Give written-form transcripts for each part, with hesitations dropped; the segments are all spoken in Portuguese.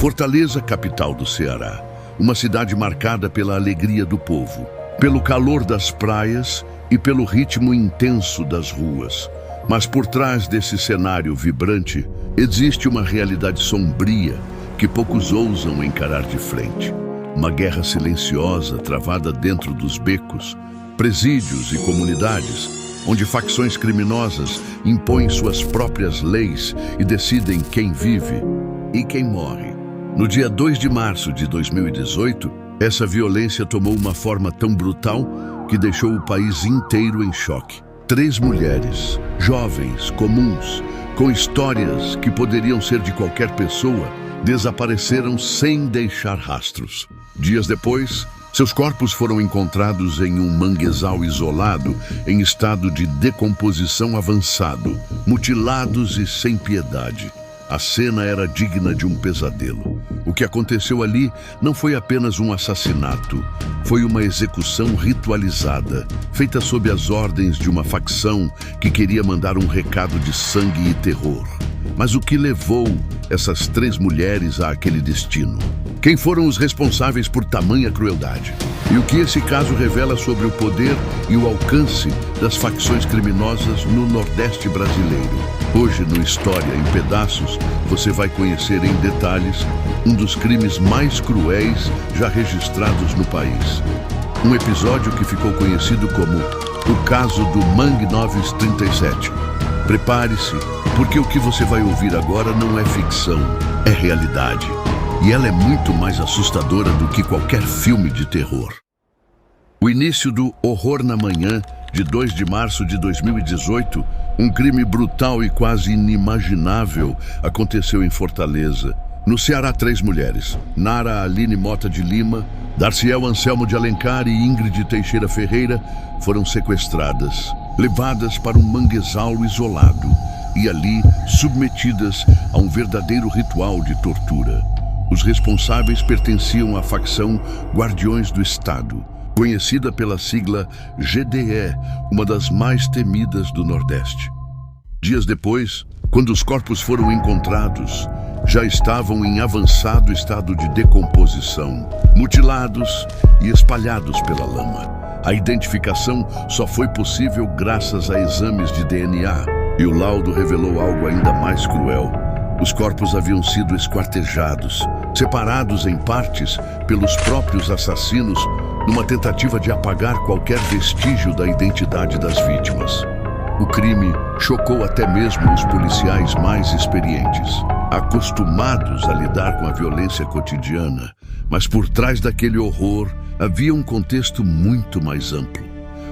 Fortaleza, capital do Ceará. Uma cidade marcada pela alegria do povo, pelo calor das praias e pelo ritmo intenso das ruas. Mas por trás desse cenário vibrante, existe uma realidade sombria que poucos ousam encarar de frente. Uma guerra silenciosa travada dentro dos becos, presídios e comunidades, onde facções criminosas impõem suas próprias leis e decidem quem vive e quem morre. No dia 2 de março de 2018, essa violência tomou uma forma tão brutal que deixou o país inteiro em choque. 3 mulheres, jovens, comuns, com histórias que poderiam ser de qualquer pessoa, desapareceram sem deixar rastros. Dias depois, seus corpos foram encontrados em um manguezal isolado, em estado de decomposição avançado, mutilados e sem piedade. A cena era digna de um pesadelo. O que aconteceu ali não foi apenas um assassinato, foi uma execução ritualizada, feita sob as ordens de uma facção que queria mandar um recado de sangue e terror. Mas o que levou essas 3 mulheres a aquele destino? Quem foram os responsáveis por tamanha crueldade? E o que esse caso revela sobre o poder e o alcance das facções criminosas no Nordeste brasileiro? Hoje, no História em Pedaços, você vai conhecer em detalhes um dos crimes mais cruéis já registrados no país. Um episódio que ficou conhecido como o caso do Mangue 937. Prepare-se, porque o que você vai ouvir agora não é ficção, é realidade. E ela é muito mais assustadora do que qualquer filme de terror. O início do Horror na Manhã, de 2 de março de 2018, um crime brutal e quase inimaginável aconteceu em Fortaleza. No Ceará, 3 mulheres, Nara Aline Mota de Lima, Darciel Anselmo de Alencar e Ingrid Teixeira Ferreira, foram sequestradas, levadas para um manguezal isolado e ali submetidas a um verdadeiro ritual de tortura. Os responsáveis pertenciam à facção Guardiões do Estado, conhecida pela sigla GDE, uma das mais temidas do Nordeste. Dias depois, quando os corpos foram encontrados, já estavam em avançado estado de decomposição, mutilados e espalhados pela lama. A identificação só foi possível graças a exames de DNA, e o laudo revelou algo ainda mais cruel. Os corpos haviam sido esquartejados, separados em partes pelos próprios assassinos, numa tentativa de apagar qualquer vestígio da identidade das vítimas. O crime chocou até mesmo os policiais mais experientes, acostumados a lidar com a violência cotidiana, mas por trás daquele horror havia um contexto muito mais amplo.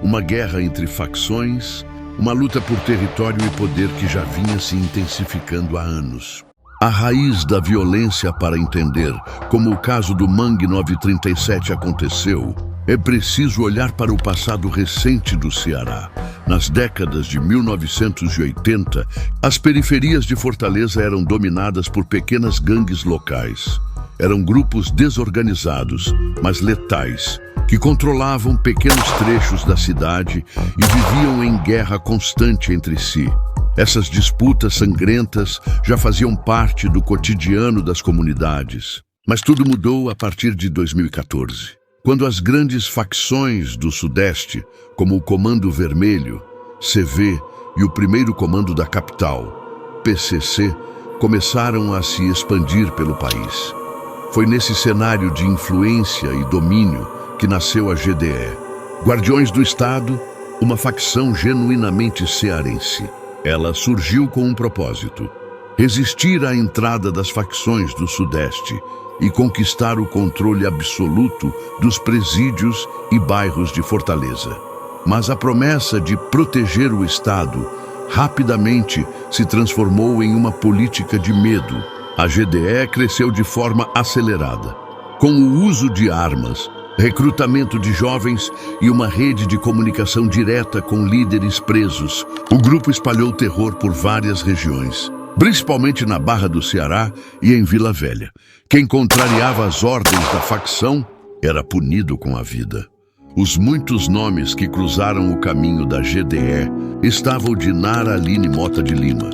Uma guerra entre facções, uma luta por território e poder que já vinha se intensificando há anos. A raiz da violência, para entender como o caso do Mangue 937 aconteceu, é preciso olhar para o passado recente do Ceará. Nas décadas de 1980, as periferias de Fortaleza eram dominadas por pequenas gangues locais. Eram grupos desorganizados, mas letais, que controlavam pequenos trechos da cidade e viviam em guerra constante entre si. Essas disputas sangrentas já faziam parte do cotidiano das comunidades. Mas tudo mudou a partir de 2014, quando as grandes facções do Sudeste, como o Comando Vermelho, CV e o Primeiro Comando da Capital, PCC, começaram a se expandir pelo país. Foi nesse cenário de influência e domínio que nasceu a GDE. Guardiões do Estado, uma facção genuinamente cearense. Ela surgiu com um propósito: resistir à entrada das facções do Sudeste e conquistar o controle absoluto dos presídios e bairros de Fortaleza. Mas a promessa de proteger o Estado rapidamente se transformou em uma política de medo. A GDE cresceu de forma acelerada, com o uso de armas, recrutamento de jovens e uma rede de comunicação direta com líderes presos. O grupo espalhou terror por várias regiões, principalmente na Barra do Ceará e em Vila Velha. Quem contrariava as ordens da facção era punido com a vida. Os muitos nomes que cruzaram o caminho da GDE estavam de Nara Aline Mota de Lima,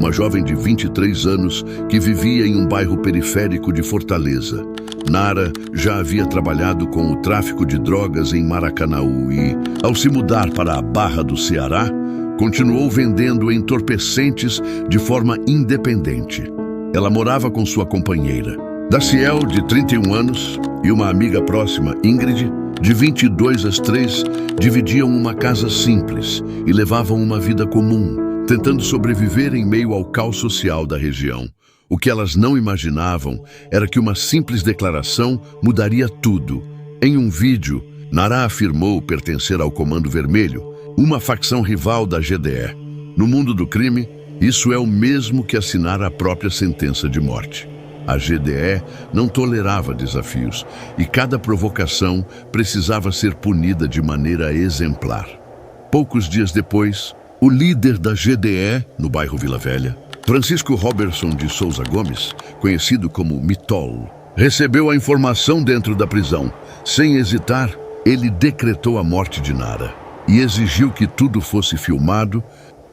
uma jovem de 23 anos que vivia em um bairro periférico de Fortaleza. Nara já havia trabalhado com o tráfico de drogas em Maracanaú e, ao se mudar para a Barra do Ceará, continuou vendendo entorpecentes de forma independente. Ela morava com sua companheira, Daciel, de 31 anos, e uma amiga próxima, Ingrid, de 22 às 3, dividiam uma casa simples e levavam uma vida comum, tentando sobreviver em meio ao caos social da região. O que elas não imaginavam era que uma simples declaração mudaria tudo. Em um vídeo, Nara afirmou pertencer ao Comando Vermelho, uma facção rival da GDE. No mundo do crime, isso é o mesmo que assinar a própria sentença de morte. A GDE não tolerava desafios e cada provocação precisava ser punida de maneira exemplar. Poucos dias depois, o líder da GDE, no bairro Vila Velha, Francisco Roberson de Souza Gomes, conhecido como Mitol, recebeu a informação dentro da prisão. Sem hesitar, ele decretou a morte de Nara e exigiu que tudo fosse filmado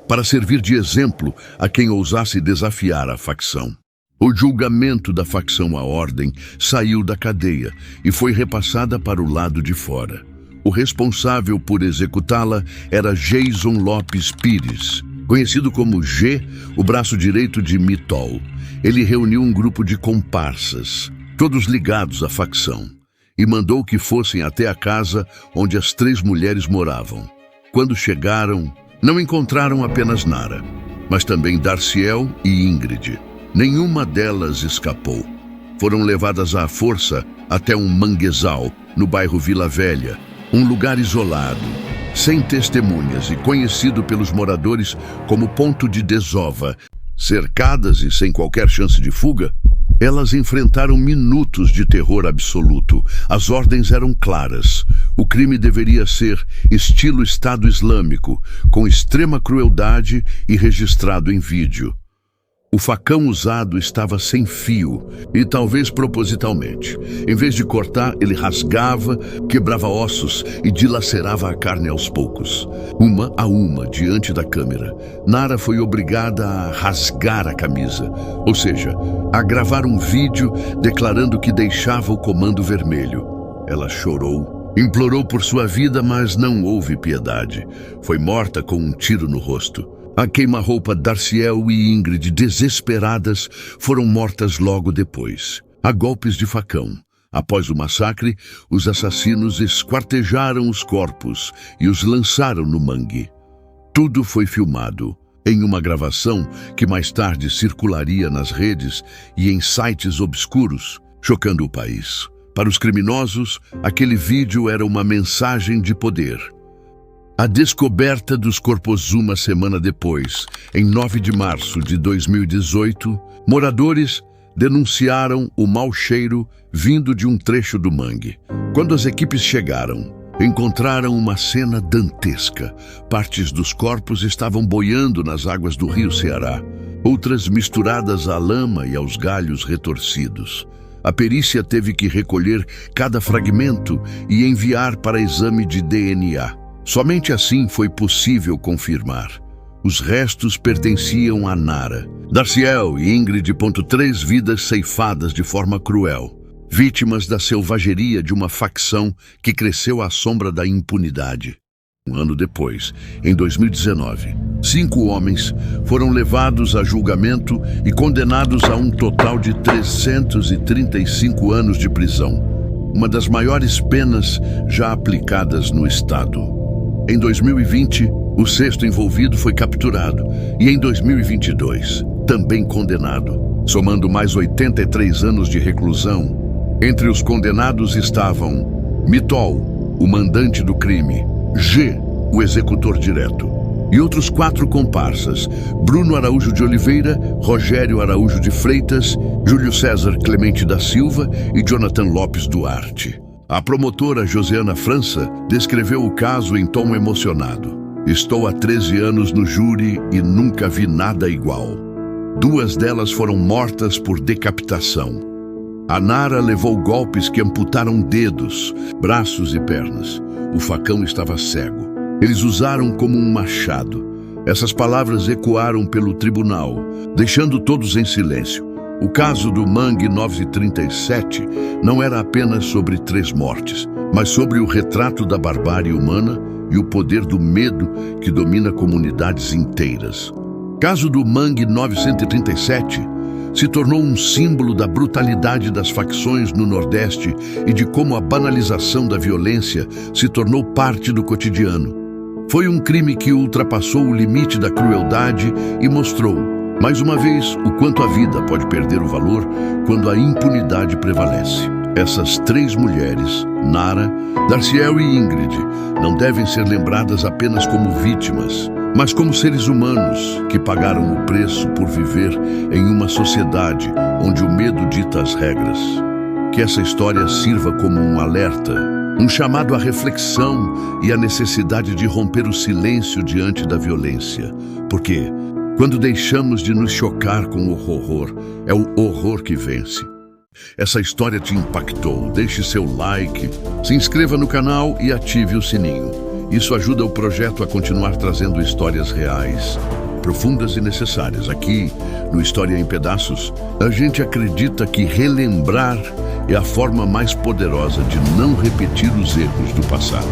para servir de exemplo a quem ousasse desafiar a facção. O julgamento da facção à ordem saiu da cadeia e foi repassada para o lado de fora. O responsável por executá-la era Jason Lopes Pires, conhecido como G, o braço direito de Mitol. Ele reuniu um grupo de comparsas, todos ligados à facção, e mandou que fossem até a casa onde as 3 mulheres moravam. Quando chegaram, não encontraram apenas Nara, mas também Daciel e Ingrid. Nenhuma delas escapou. Foram levadas à força até um manguezal, no bairro Vila Velha, um lugar isolado, sem testemunhas e conhecido pelos moradores como ponto de desova. Cercadas e sem qualquer chance de fuga, elas enfrentaram minutos de terror absoluto. As ordens eram claras. O crime deveria ser estilo Estado Islâmico, com extrema crueldade e registrado em vídeo. O facão usado estava sem fio, e talvez propositalmente. Em vez de cortar, ele rasgava, quebrava ossos e dilacerava a carne aos poucos. Uma a uma, diante da câmera, Nara foi obrigada a rasgar a camisa, ou seja, a gravar um vídeo declarando que deixava o Comando Vermelho. Ela chorou, implorou por sua vida, mas não houve piedade. Foi morta com um tiro no rosto. A queima-roupa Daciel e Ingrid, desesperadas, foram mortas logo depois, a golpes de facão. Após o massacre, os assassinos esquartejaram os corpos e os lançaram no mangue. Tudo foi filmado em uma gravação que mais tarde circularia nas redes e em sites obscuros, chocando o país. Para os criminosos, aquele vídeo era uma mensagem de poder. A descoberta dos corpos uma semana depois, em 9 de março de 2018, moradores denunciaram o mau cheiro vindo de um trecho do mangue. Quando as equipes chegaram, encontraram uma cena dantesca. Partes dos corpos estavam boiando nas águas do rio Ceará, outras misturadas à lama e aos galhos retorcidos. A perícia teve que recolher cada fragmento e enviar para exame de DNA. Somente assim foi possível confirmar. Os restos pertenciam a Nara. Daciel e Ingrid. 3 vidas ceifadas de forma cruel, vítimas da selvageria de uma facção que cresceu à sombra da impunidade. Um ano depois, em 2019, 5 homens foram levados a julgamento e condenados a um total de 335 anos de prisão, uma das maiores penas já aplicadas no Estado. Em 2020, o 6º envolvido foi capturado e em 2022, também condenado, somando mais 83 anos de reclusão. Entre os condenados estavam Mitol, o mandante do crime, G, o executor direto, e outros 4 comparsas: Bruno Araújo de Oliveira, Rogério Araújo de Freitas, Júlio César Clemente da Silva e Jonathan Lopes Duarte. A promotora Josiana França descreveu o caso em tom emocionado. Estou há 13 anos no júri e nunca vi nada igual. 2 delas foram mortas por decapitação. A Nara levou golpes que amputaram dedos, braços e pernas. O facão estava cego. Eles usaram como um machado. Essas palavras ecoaram pelo tribunal, deixando todos em silêncio. O caso do Mangue 937 não era apenas sobre 3 mortes, mas sobre o retrato da barbárie humana e o poder do medo que domina comunidades inteiras. O caso do Mangue 937 se tornou um símbolo da brutalidade das facções no Nordeste e de como a banalização da violência se tornou parte do cotidiano. Foi um crime que ultrapassou o limite da crueldade e mostrou, mais uma vez, o quanto a vida pode perder o valor quando a impunidade prevalece. Essas 3 mulheres, Nara, Darciel e Ingrid, não devem ser lembradas apenas como vítimas, mas como seres humanos que pagaram o preço por viver em uma sociedade onde o medo dita as regras. Que essa história sirva como um alerta, um chamado à reflexão e à necessidade de romper o silêncio diante da violência. Porque, quando deixamos de nos chocar com o horror, é o horror que vence. Essa história te impactou? Deixe seu like, se inscreva no canal e ative o sininho. Isso ajuda o projeto a continuar trazendo histórias reais, profundas e necessárias. Aqui, no História em Pedaços, a gente acredita que relembrar é a forma mais poderosa de não repetir os erros do passado.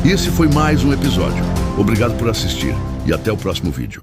E esse foi mais um episódio. Obrigado por assistir e até o próximo vídeo.